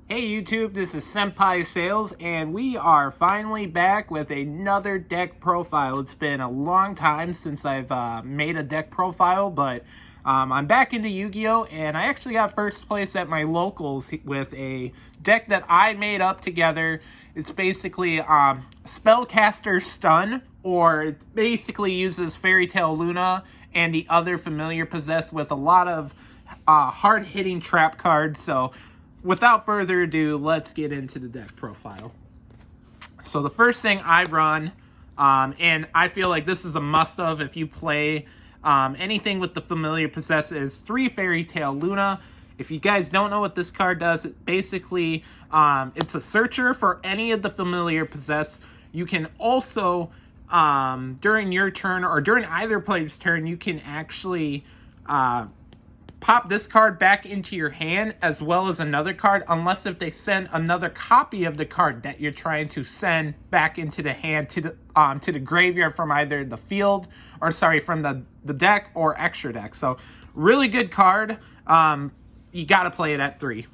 Hey YouTube, this is Senpai Sales, and we are finally back with another deck profile. It's been a long time since I've made a deck profile, but I'm back into Yu-Gi-Oh! And I actually got first place at my locals with a deck that I made up together. It's basically Spellcaster Stun, or it basically uses Fairy Tail Luna and the other familiar possessed with a lot of hard-hitting trap cards. So without further ado, let's get into the deck profile. So the first thing I run, and I feel like this is a must-have if you play anything with the familiar possessed, is 3 Fairy Tail Luna. If you guys don't know what this card does, it basically, it's a searcher for any of the familiar possessed. You can also, during your turn, or during either player's turn, you can actually pop this card back into your hand as well as another card, unless if they send another copy of the card that you're trying to send back into the hand to the graveyard from either the field, or sorry, from the deck or extra deck. So really good card. You got to play it at 3.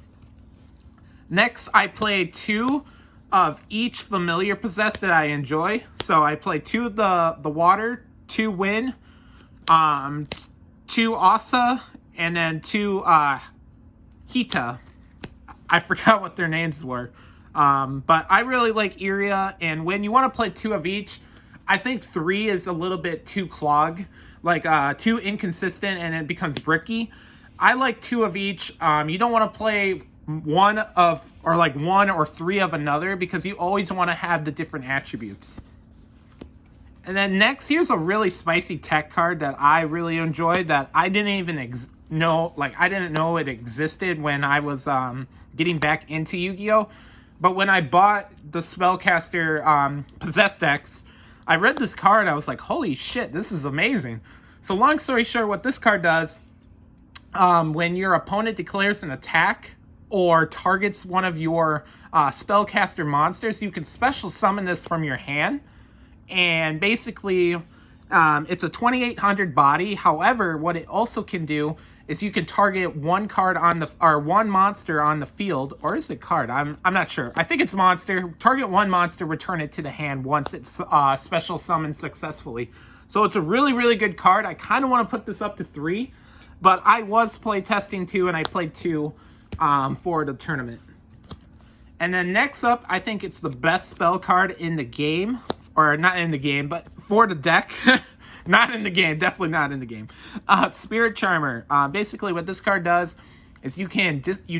Next, I play 2 of each familiar possessed that I enjoy. So I play 2 of the water, 2 wind, 2 Asa, and then 2 Hita. I forgot what their names were. But I really like Iria, and when you want to play 2 of each, I think 3 is a little bit too clogged, like too inconsistent, and it becomes bricky. I like 2 of each. You don't want to play one or 3 of another, because you always want to have the different attributes. And then next, here's a really spicy tech card that I really enjoyed that I didn't even I didn't know it existed when I was getting back into Yu-Gi-Oh! But when I bought the Spellcaster Possessed decks, I read this card and I was like, holy shit, this is amazing. So long story short, what this card does, when your opponent declares an attack or targets one of your Spellcaster monsters, you can special summon this from your hand. And basically, it's a 2800 body. However, what it also can do is you can target one card one monster on the field, or is it card? I'm not sure. I think it's monster. Target one monster, return it to the hand once it's special summoned successfully. So it's a really, really good card. I kind of want to put this up to 3, but I was play testing 2, and I played 2 for the tournament. And then next up, I think it's the best spell card in the game. Or not in the game, but for the deck. Not in the game, definitely not in the game. Spirit Charmer. Basically what this card does is you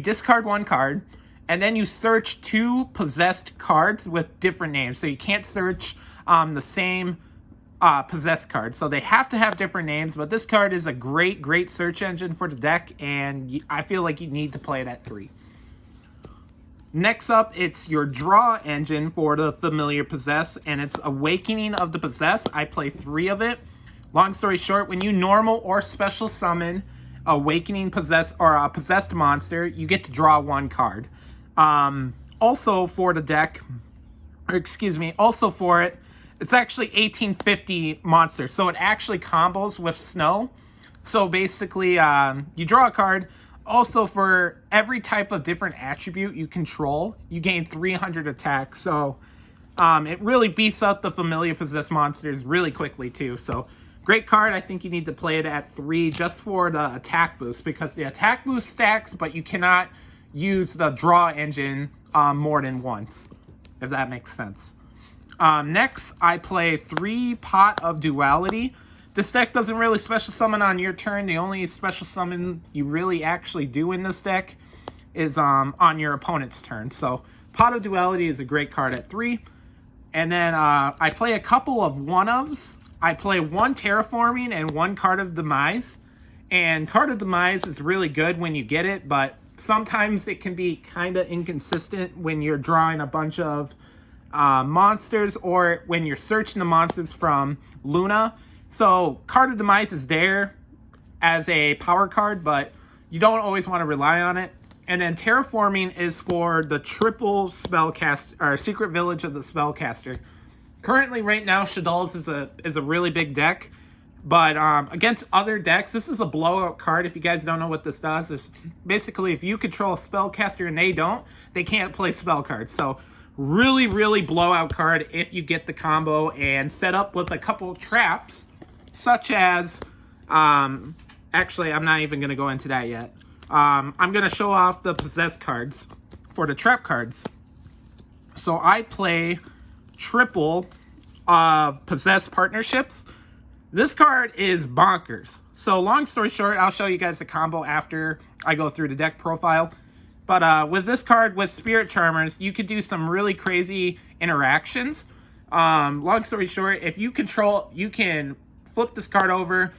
discard one card, and then you search 2 possessed cards with different names. So you can't search the same possessed card. So they have to have different names, but this card is a great, great search engine for the deck, and I feel like you need to play it at 3. Next up, it's your draw engine for the familiar possess, and it's Awakening of the Possess. I play 3 of it. Long story short, when you normal or special summon Awakening Possess or a possessed monster, you get to draw 1 card. Also for the deck, also for it, it's actually 1850 monster, so it actually combos with Snow. So basically, you draw a card. Also, for every type of different attribute you control, you gain 300 attack. So it really beefs up the familiar possessed monsters really quickly too. So great card. I think you need to play it at 3 just for the attack boost, because the attack boost stacks, but you cannot use the draw engine more than once, if that makes sense. Next, I play 3 Pot of Duality. This deck doesn't really special summon on your turn. The only special summon you really actually do in this deck is on your opponent's turn. So Pot of Duality is a great card at 3. And then I play a couple of one-ofs. I play 1 Terraforming and 1 Card of Demise. And Card of Demise is really good when you get it, but sometimes it can be kind of inconsistent when you're drawing a bunch of monsters, or when you're searching the monsters from Luna. So Card of Demise is there as a power card, but you don't always want to rely on it. And then Terraforming is for the triple spellcast, or Secret Village of the Spellcaster. Currently, right now, Shaddoll's is a really big deck. But against other decks, this is a blowout card. If you guys don't know what this does, this basically, if you control a spellcaster and they don't, they can't play spell cards. So really, really blowout card if you get the combo and set up with a couple traps, such as, actually, I'm not even going to go into that yet. I'm going to show off the possessed cards for the trap cards. So I play triple possessed partnerships. This card is bonkers. So long story short, I'll show you guys the combo after I go through the deck profile. But with this card, with Spirit Charmers, you could do some really crazy interactions. Long story short, if you control, you can flip this card over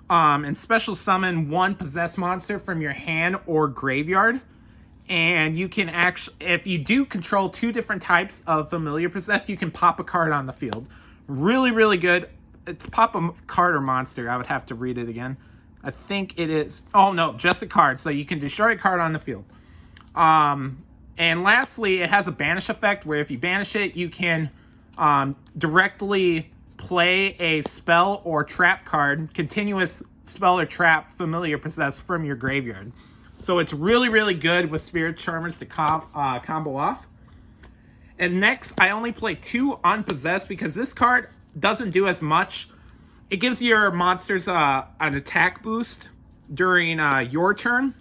and special summon one possessed monster from your hand or graveyard. And you can actually, if you do control two different types of familiar possessed, you can pop a card on the field. Really, really good. It's pop a card or monster. I would have to read it again. I think it is. Oh, no, just a card. So you can destroy a card on the field. And lastly, it has a banish effect where if you banish it, you can directly play a spell or trap card, continuous spell or trap, familiar possessed from your graveyard. So it's really, really good with Spirit Charmers to combo off. And next, I only play 2 unpossessed because this card doesn't do as much. It gives your monsters an attack boost during your turn,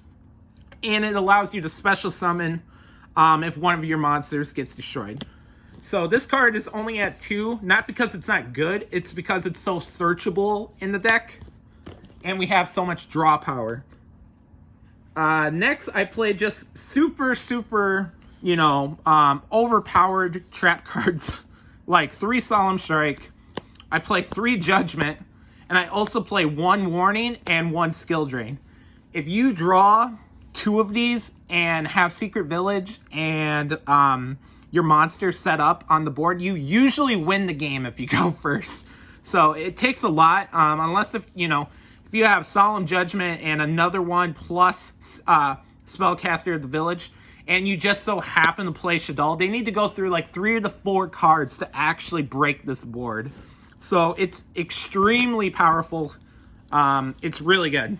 and it allows you to special summon if one of your monsters gets destroyed. So this card is only at 2, not because it's not good, it's because it's so searchable in the deck, and we have so much draw power. Next, I play just super, you know, overpowered trap cards, like 3 Solemn Strike. I play 3 Judgment, and I also play 1 Warning and 1 Skill Drain. If you draw 2 of these and have Secret Village and your monster set up on the board, you usually win the game if you go first. So it takes a lot, unless if you have Solemn Judgment and another one plus Spellcaster of the Village, and you just so happen to play Shaddoll, they need to go through like 3 of the 4 cards to actually break this board. So it's extremely powerful. It's really good.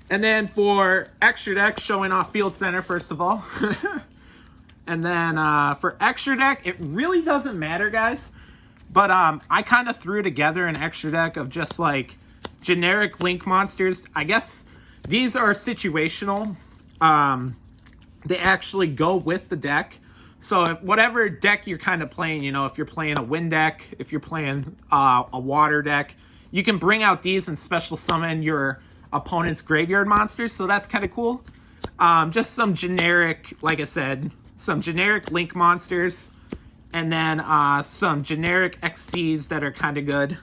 And then for extra deck, showing off Field Center first of all. And then for extra deck, it really doesn't matter, guys. But I kind of threw together an extra deck of just like generic Link monsters. I guess these are situational. They actually go with the deck. So if whatever deck you're kind of playing, if you're playing a wind deck, if you're playing a water deck, you can bring out these and special summon your opponent's graveyard monsters. So that's kind of cool. Just some generic, like I said, some generic Link monsters. And then some generic XCs that are kind of good.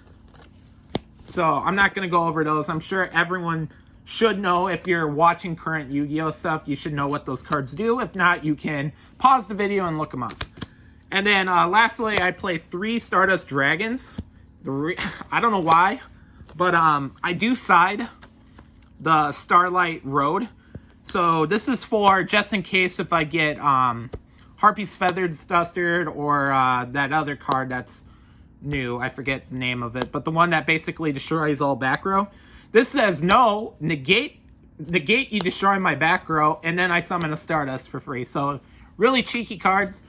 So I'm not going to go over those. I'm sure everyone should know. If you're watching current Yu-Gi-Oh stuff, you should know what those cards do. If not, you can pause the video and look them up. And then lastly, I play 3 Stardust Dragons. I don't know why, but I do side the Starlight Road. So this is for just in case if I get Harpy's Feathered Duster or that other card that's new. I forget the name of it, but the one that basically destroys all back row. This says, no, negate you destroy my back row, and then I summon a Stardust for free. So really cheeky cards.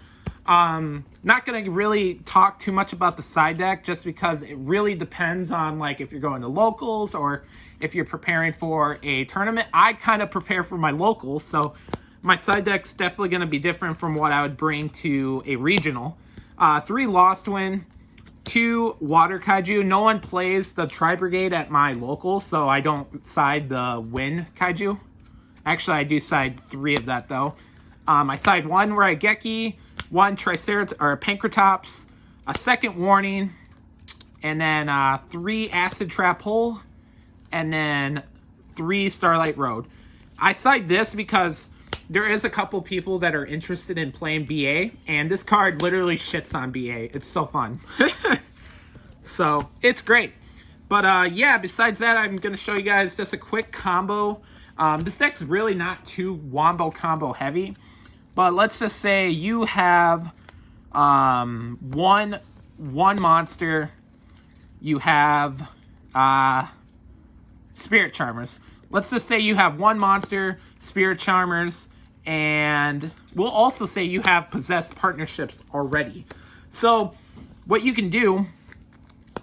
Not going to really talk too much about the side deck just because it really depends on like if you're going to locals or if you're preparing for a tournament. I kind of prepare for my locals, so my side deck's definitely going to be different from what I would bring to a regional. 3 Lost Wind, 2 Water Kaiju. No one plays the Tri-Brigade at my local, so I don't side the Wind Kaiju. Actually, I do side 3 of that, though. I side 1 Raigeki, 1 Triceratops or Pankratops, a 2nd Warning, and then 3 Acid Trap Hole, and then 3 Starlight Road. I side this because there is a couple people that are interested in playing BA, and this card literally shits on BA. It's so fun. So, it's great. But, yeah, besides that, I'm going to show you guys just a quick combo. This deck's really not too wombo combo heavy. But let's just say you have one monster. You have Spirit Charmers. Let's just say you have one monster, Spirit Charmers, and we'll also say you have possessed partnerships already. So what you can do,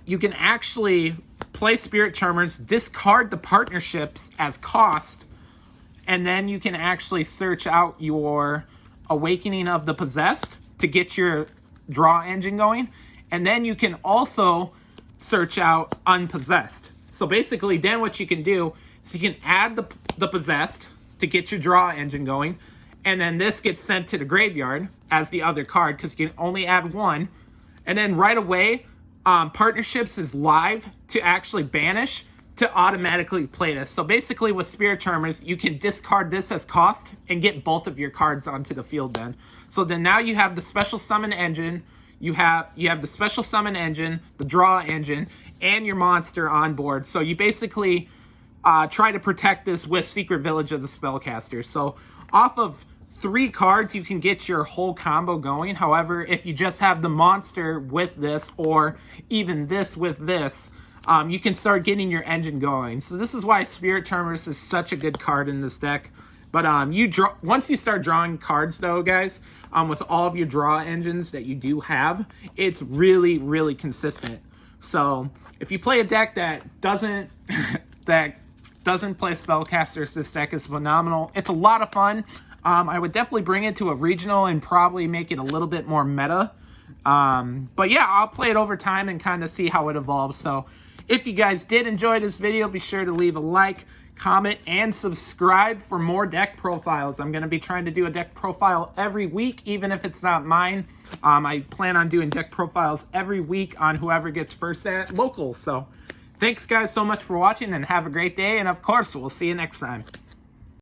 you can actually play Spirit Charmers, discard the partnerships as cost, and then you can actually search out your Awakening of the Possessed to get your draw engine going. And then you can also search out Unpossessed. So basically, then what you can do is you can add the Possessed to get your draw engine going. And then this gets sent to the graveyard as the other card because you can only add one. And then right away, Partnerships is live to actually banish to automatically play this. So basically with Spirit Charmers, you can discard this as cost and get both of your cards onto the field then. So then now you have the special summon engine, you have the special summon engine, the draw engine, and your monster on board. So you basically try to protect this with Secret Village of the Spellcaster. So off of 3 cards, you can get your whole combo going. However, if you just have the monster with this, or even this with this, you can start getting your engine going. So this is why Spirit Charmers is such a good card in this deck. But once you start drawing cards, though, guys, with all of your draw engines that you do have, it's really, really consistent. So if you play a deck that doesn't play Spellcasters, this deck is phenomenal. It's a lot of fun. I would definitely bring it to a regional and probably make it a little bit more meta. But yeah, I'll play it over time and kind of see how it evolves. So if you guys did enjoy this video, be sure to leave a like, comment, and subscribe for more deck profiles. I'm going to be trying to do a deck profile every week, even if it's not mine. I plan on doing deck profiles every week on whoever gets first at locals. So thanks, guys, so much for watching, and have a great day. And, of course, we'll see you next time.